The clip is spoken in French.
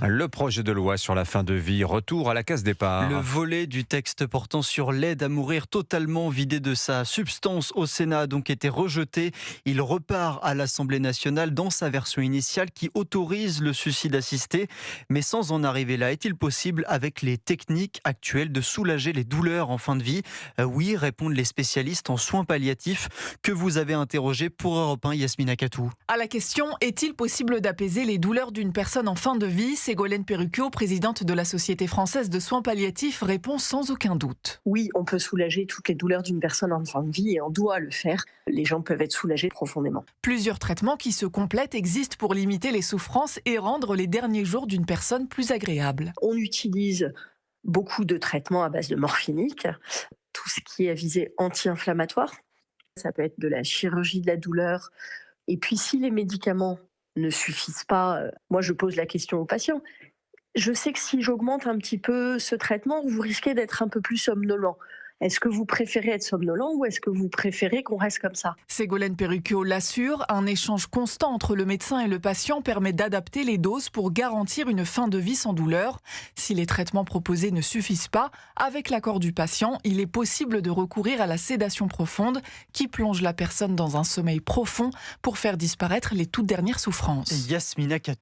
Le projet de loi sur la fin de vie, retour à la case départ. Le volet du texte portant sur l'aide à mourir totalement vidé de sa substance au Sénat a donc été rejeté. Il repart à l'Assemblée nationale dans sa version initiale qui autorise le suicide assisté. Mais sans en arriver là, est-il possible avec les techniques actuelles de soulager les douleurs en fin de vie ? Oui, répondent les spécialistes en soins palliatifs que vous avez interrogés pour Europe 1, Yasmina Katou. À la question « Est-il possible d'apaiser les douleurs d'une personne en fin de vie ?» Ségolène Perruquot, présidente de la Société française de soins palliatifs, répond sans aucun doute. Oui, on peut soulager toutes les douleurs d'une personne en fin de vie et on doit le faire. Les gens peuvent être soulagés profondément. Plusieurs traitements qui se complètent existent pour limiter les souffrances et rendre les derniers jours d'une personne plus agréables. On utilise beaucoup de traitements à base de morphinique, tout ce qui est à visée anti-inflammatoire. Ça peut être de la chirurgie de la douleur. Et puis si les médicaments ne suffisent pas, moi je pose la question aux patients. Je sais que si j'augmente un petit peu ce traitement, vous risquez d'être un peu plus somnolent. Est-ce que vous préférez être somnolent ou est-ce que vous préférez qu'on reste comme ça ? Ségolène Perruquot l'assure, un échange constant entre le médecin et le patient permet d'adapter les doses pour garantir une fin de vie sans douleur. Si les traitements proposés ne suffisent pas, avec l'accord du patient, il est possible de recourir à la sédation profonde qui plonge la personne dans un sommeil profond pour faire disparaître les toutes dernières souffrances. Yasmina Katou.